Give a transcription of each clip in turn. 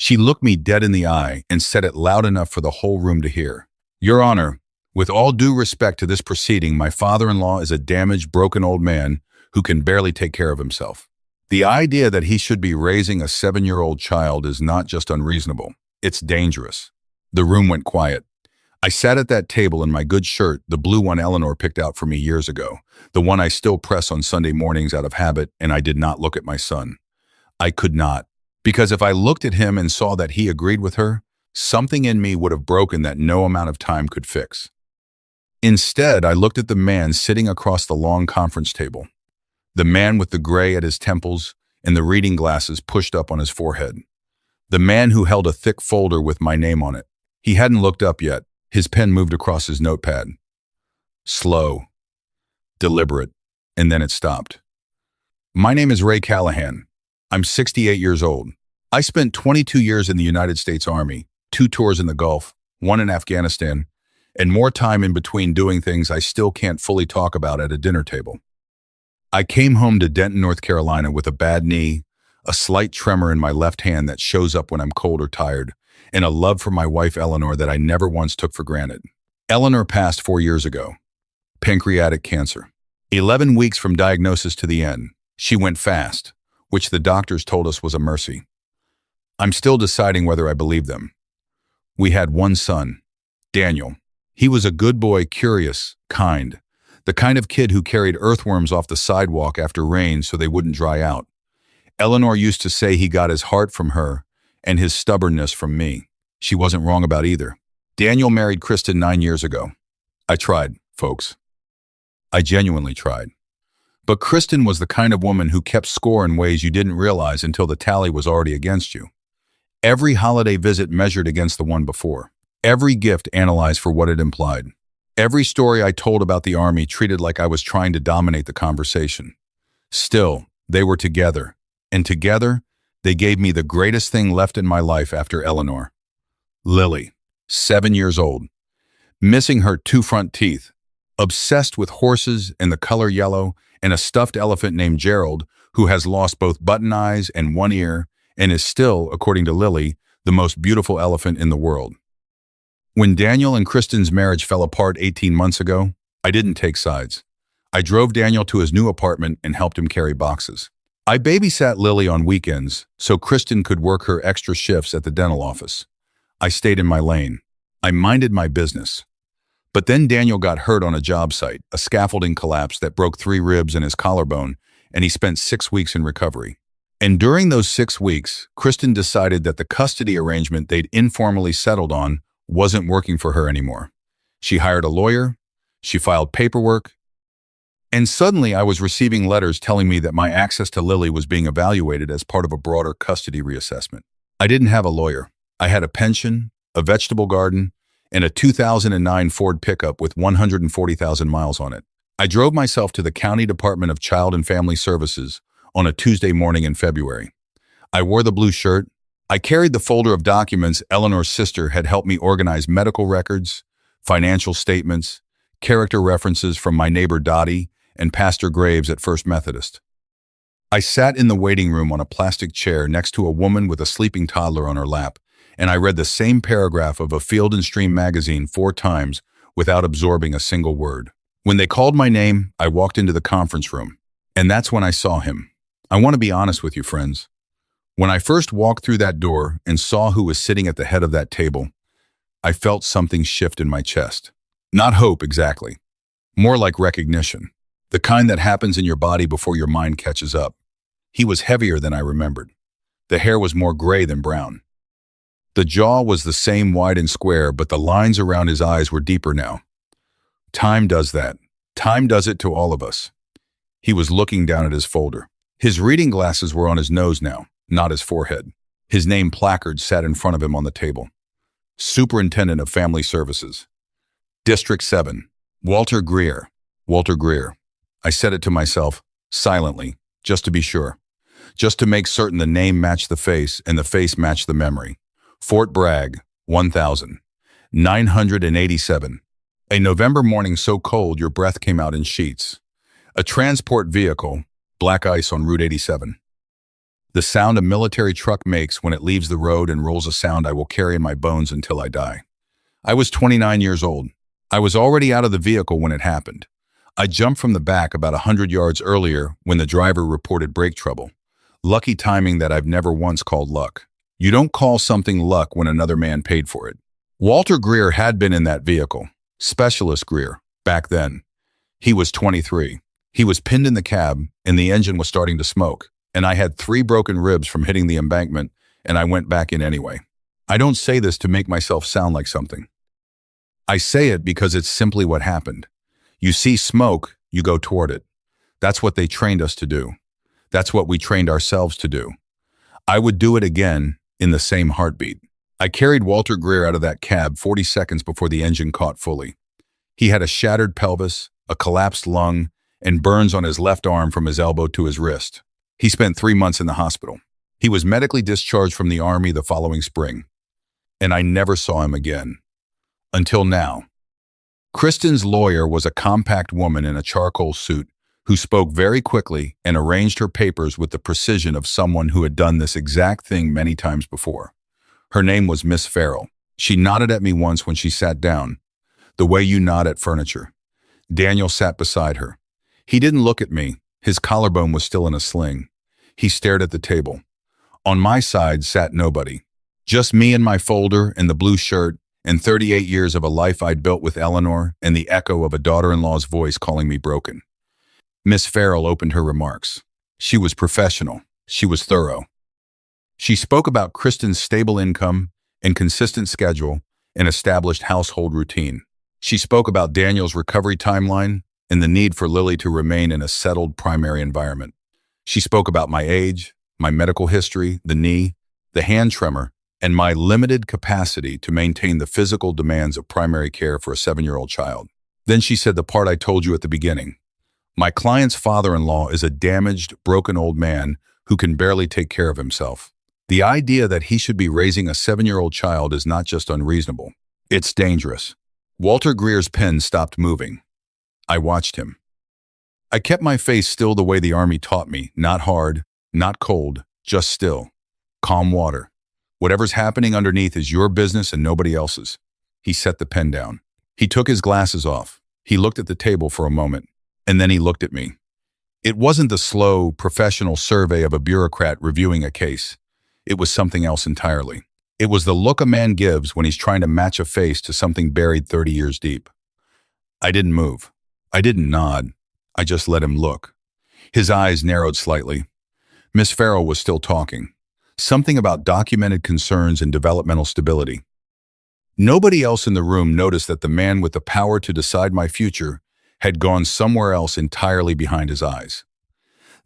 She looked me dead in the eye and said it loud enough for the whole room to hear. Your Honor, with all due respect to this proceeding, my father-in-law is a damaged, broken old man who can barely take care of himself. The idea that he should be raising a 7-year-old child is not just unreasonable, it's dangerous. The room went quiet. I sat at that table in my good shirt, the blue one Eleanor picked out for me years ago, the one I still press on Sunday mornings out of habit, and I did not look at my son. I could not, because if I looked at him and saw that he agreed with her, something in me would have broken that no amount of time could fix. Instead, I looked at the man sitting across the long conference table, the man with the gray at his temples and the reading glasses pushed up on his forehead, the man who held a thick folder with my name on it. He hadn't looked up yet. His pen moved across his notepad. Slow, deliberate, and then it stopped. My name is Ray Callahan. I'm 68 years old. I spent 22 years in the United States Army, 2 tours in the Gulf, 1 in Afghanistan, and more time in between doing things I still can't fully talk about at a dinner table. I came home to Denton, North Carolina with a bad knee, a slight tremor in my left hand that shows up when I'm cold or tired, and a love for my wife Eleanor that I never once took for granted. Eleanor passed 4 years ago. Pancreatic cancer. 11 weeks from diagnosis to the end. She went fast, which the doctors told us was a mercy. I'm still deciding whether I believe them. We had one son, Daniel. He was a good boy, curious, kind, the kind of kid who carried earthworms off the sidewalk after rain so they wouldn't dry out. Eleanor used to say he got his heart from her and his stubbornness from me. She wasn't wrong about either. Daniel married Kristen 9 years ago. I tried, folks. I genuinely tried. But Kristen was the kind of woman who kept score in ways you didn't realize until the tally was already against you. Every holiday visit measured against the one before. Every gift analyzed for what it implied. Every story I told about the Army treated like I was trying to dominate the conversation. Still, they were together, and together, they gave me the greatest thing left in my life after Eleanor. Lily, 7 years old, missing her 2 front teeth, obsessed with horses and the color yellow, and a stuffed elephant named Gerald, who has lost both button eyes and 1 ear, and is still, according to Lily, the most beautiful elephant in the world. When Daniel and Kristen's marriage fell apart 18 months ago, I didn't take sides. I drove Daniel to his new apartment and helped him carry boxes. I babysat Lily on weekends so Kristen could work her extra shifts at the dental office. I stayed in my lane. I minded my business. But then Daniel got hurt on a job site, a scaffolding collapse that broke 3 ribs in his collarbone, and he spent 6 weeks in recovery. And during those 6 weeks, Kristen decided that the custody arrangement they'd informally settled on wasn't working for her anymore. She hired a lawyer, she filed paperwork, and suddenly I was receiving letters telling me that my access to Lily was being evaluated as part of a broader custody reassessment. I didn't have a lawyer. I had a pension, a vegetable garden, and a 2009 Ford pickup with 140,000 miles on it. I drove myself to the County Department of Child and Family Services on a Tuesday morning in February. I wore the blue shirt. I carried the folder of documents Eleanor's sister had helped me organize: medical records, financial statements, character references from my neighbor Dottie, and Pastor Graves at First Methodist. I sat in the waiting room on a plastic chair next to a woman with a sleeping toddler on her lap, and I read the same paragraph of a Field and Stream magazine 4 times without absorbing a single word. When they called my name, I walked into the conference room, and that's when I saw him. I want to be honest with you, friends. When I first walked through that door and saw who was sitting at the head of that table, I felt something shift in my chest. Not hope, exactly. More like recognition. The kind that happens in your body before your mind catches up. He was heavier than I remembered. The hair was more gray than brown. The jaw was the same, wide and square, but the lines around his eyes were deeper now. Time does that. Time does it to all of us. He was looking down at his folder. His reading glasses were on his nose now, not his forehead. His name placard sat in front of him on the table. Superintendent of Family Services. District 7. Walter Greer. Walter Greer. I said it to myself, silently, just to be sure. Just to make certain the name matched the face and the face matched the memory. Fort Bragg, 1,987. A November morning so cold your breath came out in sheets. A transport vehicle, black ice on Route 87. The sound a military truck makes when it leaves the road and rolls a sound I will carry in my bones until I die. I was 29 years old. I was already out of the vehicle when it happened. I jumped from the back about 100 yards earlier when the driver reported brake trouble. Lucky timing that I've never once called luck. You don't call something luck when another man paid for it. Walter Greer had been in that vehicle. Specialist Greer, back then. He was 23. He was pinned in the cab, and the engine was starting to smoke, and I had 3 broken ribs from hitting the embankment, and I went back in anyway. I don't say this to make myself sound like something. I say it because it's simply what happened. You see smoke, you go toward it. That's what they trained us to do. That's what we trained ourselves to do. I would do it again in the same heartbeat. I carried Walter Greer out of that cab 40 seconds before the engine caught fully. He had a shattered pelvis, a collapsed lung, and burns on his left arm from his elbow to his wrist. He spent 3 months in the hospital. He was medically discharged from the Army the following spring. And I never saw him again. Until now. Kristen's lawyer was a compact woman in a charcoal suit who spoke very quickly and arranged her papers with the precision of someone who had done this exact thing many times before. Her name was Miss Farrell. She nodded at me once when she sat down, the way you nod at furniture. Daniel sat beside her. He didn't look at me. His collarbone was still in a sling. He stared at the table. On my side sat nobody. Just me and my folder and the blue shirt and 38 years of a life I'd built with Eleanor and the echo of a daughter-in-law's voice calling me broken. Miss Farrell opened her remarks. She was professional. She was thorough. She spoke about Kristen's stable income and consistent schedule and established household routine. She spoke about Daniel's recovery timeline and the need for Lily to remain in a settled primary environment. She spoke about my age, my medical history, the knee, the hand tremor, and my limited capacity to maintain the physical demands of primary care for a 7-year-old child. Then she said the part I told you at the beginning. My client's father-in-law is a damaged, broken old man who can barely take care of himself. The idea that he should be raising a 7-year-old child is not just unreasonable. It's dangerous. Walter Greer's pen stopped moving. I watched him. I kept my face still the way the Army taught me, not hard, not cold, just still. Calm water. Whatever's happening underneath is your business and nobody else's. He set the pen down. He took his glasses off. He looked at the table for a moment, and then he looked at me. It wasn't the slow, professional survey of a bureaucrat reviewing a case. It was something else entirely. It was the look a man gives when he's trying to match a face to something buried 30 years deep. I didn't move. I didn't nod. I just let him look. His eyes narrowed slightly. Miss Farrell was still talking. Something about documented concerns and developmental stability. Nobody else in the room noticed that the man with the power to decide my future had gone somewhere else entirely behind his eyes.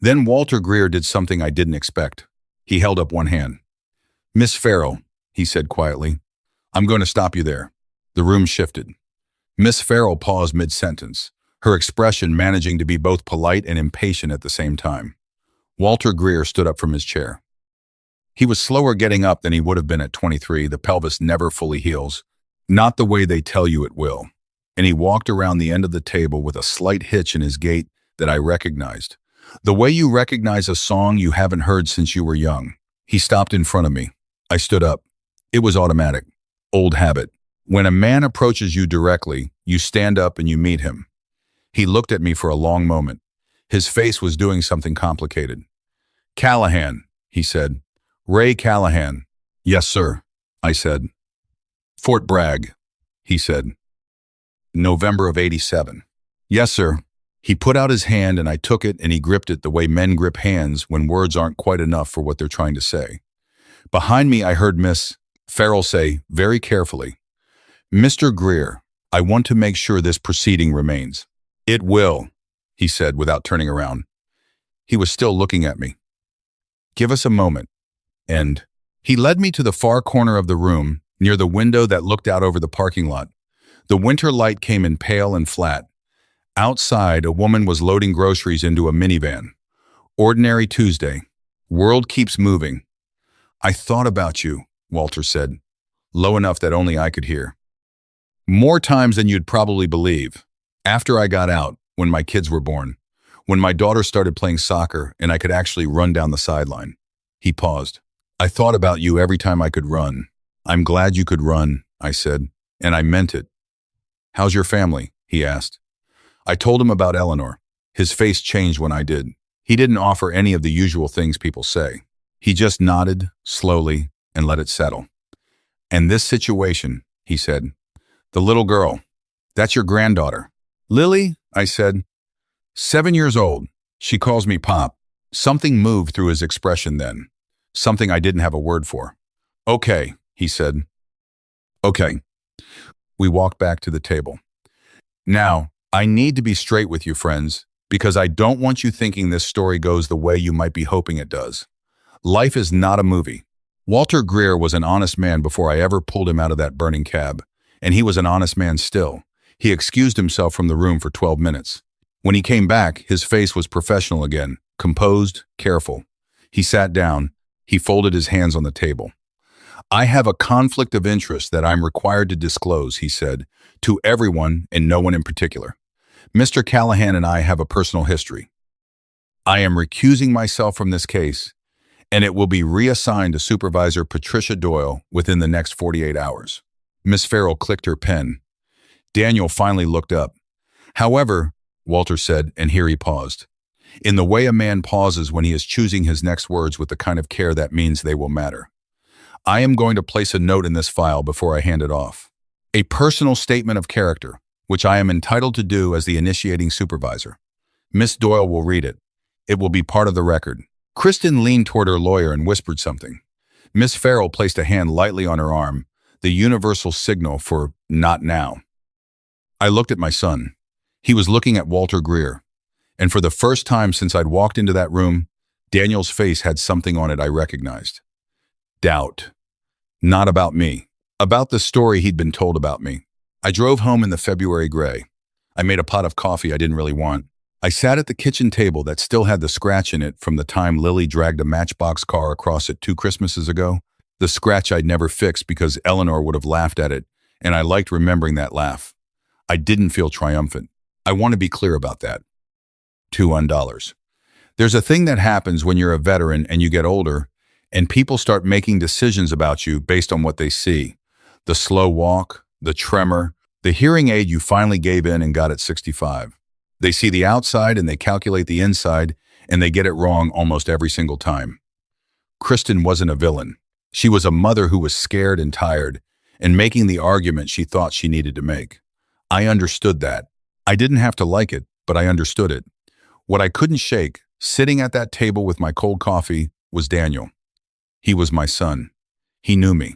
Then Walter Greer did something I didn't expect. He held up one hand. Miss Farrell, he said quietly, I'm going to stop you there. The room shifted. Miss Farrell paused mid-sentence, her expression managing to be both polite and impatient at the same time. Walter Greer stood up from his chair. He was slower getting up than he would have been at 23. The pelvis never fully heals, not the way they tell you it will. And he walked around the end of the table with a slight hitch in his gait that I recognized. The way you recognize a song you haven't heard since you were young. He stopped in front of me. I stood up. It was automatic. Old habit. When a man approaches you directly, you stand up and you meet him. He looked at me for a long moment. His face was doing something complicated. Callahan, he said. Ray Callahan. Yes, sir, I said. Fort Bragg, he said. November of '87. Yes, sir. He put out his hand and I took it and he gripped it the way men grip hands when words aren't quite enough for what they're trying to say. Behind me, I heard Miss Farrell say, very carefully, Mr. Greer, I want to make sure this proceeding remains. It will, he said without turning around. He was still looking at me. Give us a moment. And he led me to the far corner of the room, near the window that looked out over the parking lot. The winter light came in pale and flat. Outside, a woman was loading groceries into a minivan. Ordinary Tuesday. World keeps moving. I thought about you, Walter said, low enough that only I could hear. More times than you'd probably believe. After I got out, when my kids were born, when my daughter started playing soccer and I could actually run down the sideline. He paused. I thought about you every time I could run. I'm glad you could run, I said, and I meant it. How's your family? He asked. I told him about Eleanor. His face changed when I did. He didn't offer any of the usual things people say. He just nodded, slowly, and let it settle. And this situation, he said. The little girl. That's your granddaughter. Lily, I said. 7 years old. She calls me Pop. Something moved through his expression then. Something I didn't have a word for. Okay, he said. Okay. We walked back to the table. Now, I need to be straight with you, friends, because I don't want you thinking this story goes the way you might be hoping it does. Life is not a movie. Walter Greer was an honest man before I ever pulled him out of that burning cab, and he was an honest man still. He excused himself from the room for 12 minutes. When he came back, his face was professional again, composed, careful. He sat down. He folded his hands on the table. I have a conflict of interest that I'm required to disclose, he said, to everyone and no one in particular. Mr. Callahan and I have a personal history. I am recusing myself from this case, and it will be reassigned to Supervisor Patricia Doyle within the next 48 hours. Miss Farrell clicked her pen. Daniel finally looked up. However, Walter said, and here he paused. In the way a man pauses when he is choosing his next words with the kind of care that means they will matter. I am going to place a note in this file before I hand it off. A personal statement of character, which I am entitled to do as the initiating supervisor. Miss Doyle will read it. It will be part of the record. Kristen leaned toward her lawyer and whispered something. Miss Farrell placed a hand lightly on her arm, the universal signal for not now. I looked at my son. He was looking at Walter Greer. And for the first time since I'd walked into that room, Daniel's face had something on it I recognized. Doubt. Not about me. About the story he'd been told about me. I drove home in the February gray. I made a pot of coffee I didn't really want. I sat at the kitchen table that still had the scratch in it from the time Lily dragged a Matchbox car across it 2 Christmases ago. The scratch I'd never fixed because Eleanor would have laughed at it, and I liked remembering that laugh. I didn't feel triumphant. I want to be clear about that. $2. There's a thing that happens when you're a veteran and you get older, and people start making decisions about you based on what they see. The slow walk, the tremor, the hearing aid you finally gave in and got at 65. They see the outside and they calculate the inside, and they get it wrong almost every single time. Kristen wasn't a villain. She was a mother who was scared and tired, and making the argument she thought she needed to make. I understood that. I didn't have to like it, but I understood it. What I couldn't shake, sitting at that table with my cold coffee, was Daniel. He was my son. He knew me.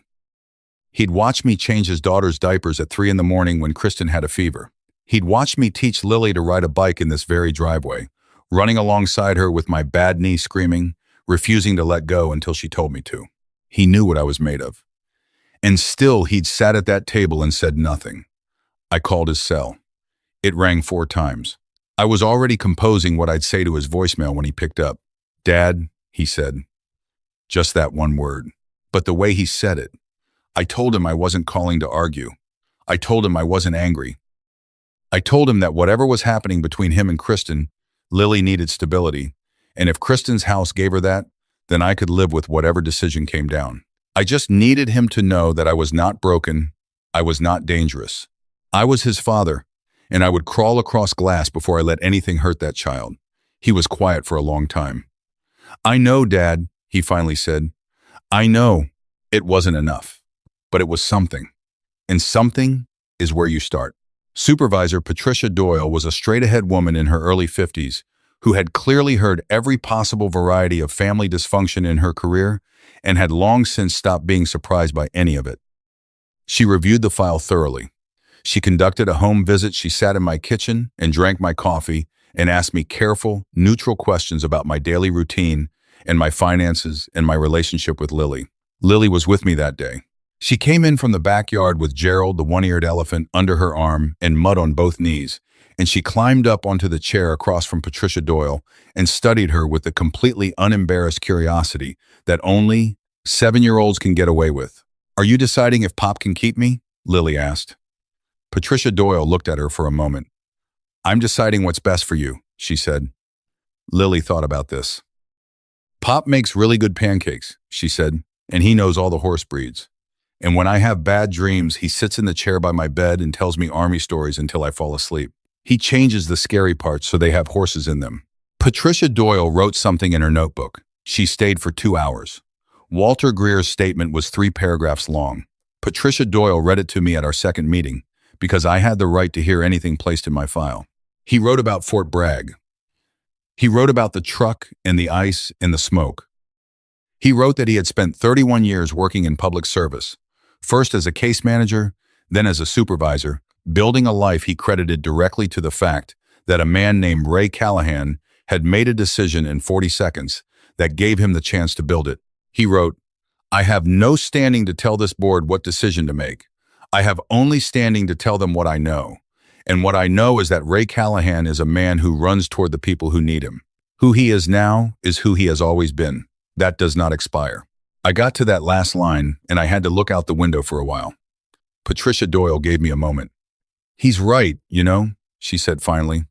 He'd watched me change his daughter's diapers at 3 a.m. when Kristen had a fever. He'd watched me teach Lily to ride a bike in this very driveway, running alongside her with my bad knee screaming, refusing to let go until she told me to. He knew what I was made of. And still he'd sat at that table and said nothing. I called his cell. It rang 4 times. I was already composing what I'd say to his voicemail when he picked up. Dad, he said. Just that one word. But the way he said it. I told him I wasn't calling to argue. I told him I wasn't angry. I told him that whatever was happening between him and Kristen, Lily needed stability, and if Kristen's house gave her that, then I could live with whatever decision came down. I just needed him to know that I was not broken, I was not dangerous. I was his father, and I would crawl across glass before I let anything hurt that child. He was quiet for a long time. I know, Dad, he finally said. I know it wasn't enough, but it was something. And something is where you start. Supervisor Patricia Doyle was a straight-ahead woman in her early 50s who had clearly heard every possible variety of family dysfunction in her career and had long since stopped being surprised by any of it. She reviewed the file thoroughly. She conducted a home visit. She sat in my kitchen and drank my coffee and asked me careful, neutral questions about my daily routine and my finances and my relationship with Lily. Lily was with me that day. She came in from the backyard with Gerald, the one-eared elephant, under her arm and mud on both knees, and she climbed up onto the chair across from Patricia Doyle and studied her with the completely unembarrassed curiosity that only 7-year-olds can get away with. Are you deciding if Pop can keep me? Lily asked. Patricia Doyle looked at her for a moment. I'm deciding what's best for you, she said. Lily thought about this. Pop makes really good pancakes, she said, and he knows all the horse breeds. And when I have bad dreams, he sits in the chair by my bed and tells me army stories until I fall asleep. He changes the scary parts so they have horses in them. Patricia Doyle wrote something in her notebook. She stayed for 2 hours. Walter Greer's statement was 3 paragraphs long. Patricia Doyle read it to me at our second meeting because I had the right to hear anything placed in my file. He wrote about Fort Bragg. He wrote about the truck and the ice and the smoke. He wrote that he had spent 31 years working in public service, first as a case manager, then as a supervisor, building a life he credited directly to the fact that a man named Ray Callahan had made a decision in 40 seconds that gave him the chance to build it. He wrote, "I have no standing to tell this board what decision to make. I have only standing to tell them what I know. And what I know is that Ray Callahan is a man who runs toward the people who need him. Who he is now is who he has always been. That does not expire." I got to that last line, and I had to look out the window for a while. Patricia Doyle gave me a moment. "He's right, you know," she said finally.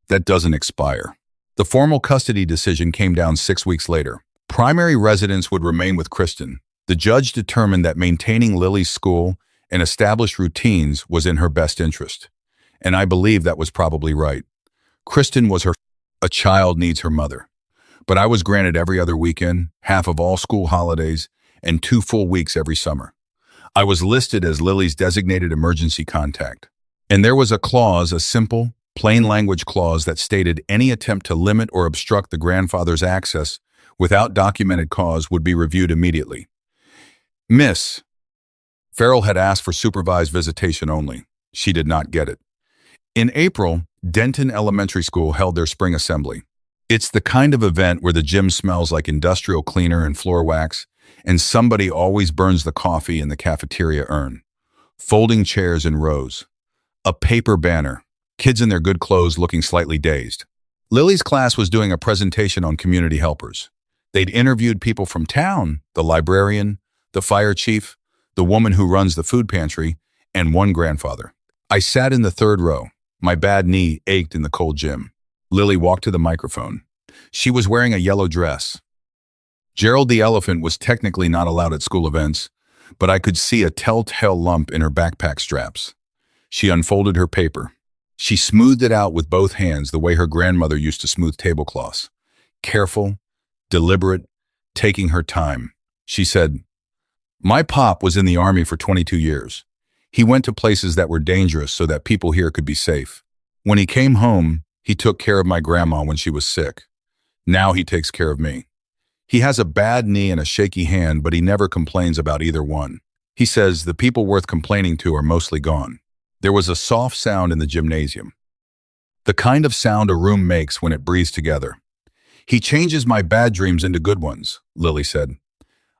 "That doesn't expire." The formal custody decision came down 6 weeks later. Primary residence would remain with Kristen. The judge determined that maintaining Lily's school and established routines was in her best interest. And I believe that was probably right. Kristen was her. A child needs her mother. But I was granted every other weekend, half of all school holidays, and 2 full weeks every summer. I was listed as Lily's designated emergency contact. And there was a clause, a simple, plain language clause that stated any attempt to limit or obstruct the grandfather's access without documented cause would be reviewed immediately. Miss Farrell had asked for supervised visitation only. She did not get it. In April, Denton Elementary School held their spring assembly. It's the kind of event where the gym smells like industrial cleaner and floor wax, and somebody always burns the coffee in the cafeteria urn. Folding chairs in rows. A paper banner. Kids in their good clothes looking slightly dazed. Lily's class was doing a presentation on community helpers. They'd interviewed people from town, the librarian, the fire chief, the woman who runs the food pantry, and one grandfather. I sat in the 3rd row. My bad knee ached in the cold gym. Lily walked to the microphone. She was wearing a yellow dress. Gerald the elephant was technically not allowed at school events, but I could see a telltale lump in her backpack straps. She unfolded her paper. She smoothed it out with both hands the way her grandmother used to smooth tablecloths. Careful, deliberate, taking her time. She said, "My pop was in the Army for 22 years. He went to places that were dangerous so that people here could be safe. When he came home, he took care of my grandma when she was sick. Now he takes care of me. He has a bad knee and a shaky hand, but he never complains about either one. He says the people worth complaining to are mostly gone." There was a soft sound in the gymnasium. The kind of sound a room makes when it breathes together. "He changes my bad dreams into good ones," Lily said.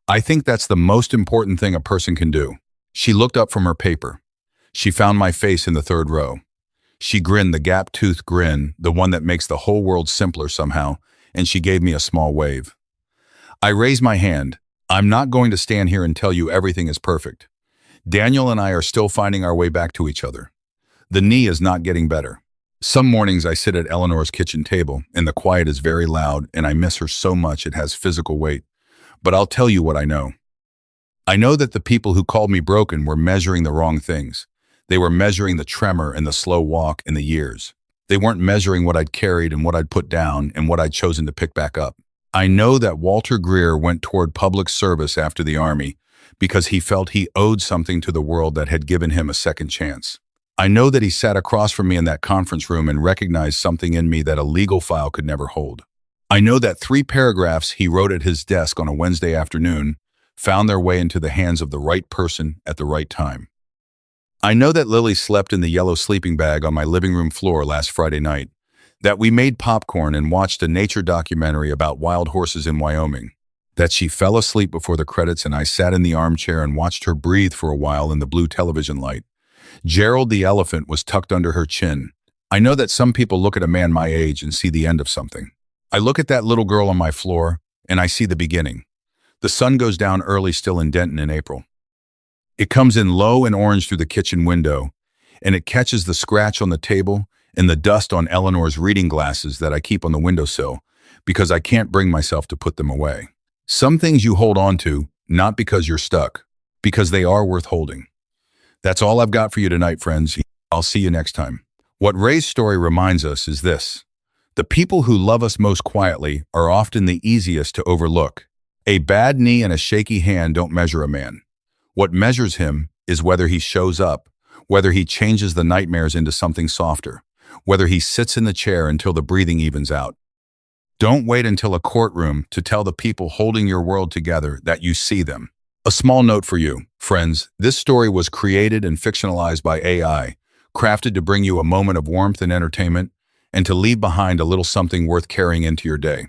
"I think that's the most important thing a person can do." She looked up from her paper. She found my face in the 3rd row. She grinned the gap-toothed grin, the one that makes the whole world simpler somehow, and she gave me a small wave. I raised my hand. "I'm not going to stand here and tell you everything is perfect. Daniel and I are still finding our way back to each other. The knee is not getting better. Some mornings I sit at Eleanor's kitchen table, and the quiet is very loud, and I miss her so much it has physical weight. But I'll tell you what I know. I know that the people who called me broken were measuring the wrong things. They were measuring the tremor and the slow walk and the years. They weren't measuring what I'd carried and what I'd put down and what I'd chosen to pick back up. I know that Walter Greer went toward public service after the Army because he felt he owed something to the world that had given him a second chance. I know that he sat across from me in that conference room and recognized something in me that a legal file could never hold. I know that 3 paragraphs he wrote at his desk on a Wednesday afternoon found their way into the hands of the right person at the right time. I know that Lily slept in the yellow sleeping bag on my living room floor last Friday night, that we made popcorn and watched a nature documentary about wild horses in Wyoming, that she fell asleep before the credits and I sat in the armchair and watched her breathe for a while in the blue television light. Gerald the elephant was tucked under her chin. I know that some people look at a man my age and see the end of something. I look at that little girl on my floor and I see the beginning. The sun goes down early still in Denton in April. It comes in low and orange through the kitchen window, and it catches the scratch on the table and the dust on Eleanor's reading glasses that I keep on the windowsill, because I can't bring myself to put them away. Some things you hold on to, not because you're stuck, because they are worth holding. That's all I've got for you tonight, friends. I'll see you next time. What Ray's story reminds us is this: the people who love us most quietly are often the easiest to overlook. A bad knee and a shaky hand don't measure a man. What measures him is whether he shows up, whether he changes the nightmares into something softer, whether he sits in the chair until the breathing evens out. Don't wait until a courtroom to tell the people holding your world together that you see them. A small note for you, friends. This story was created and fictionalized by AI, crafted to bring you a moment of warmth and entertainment, and to leave behind a little something worth carrying into your day.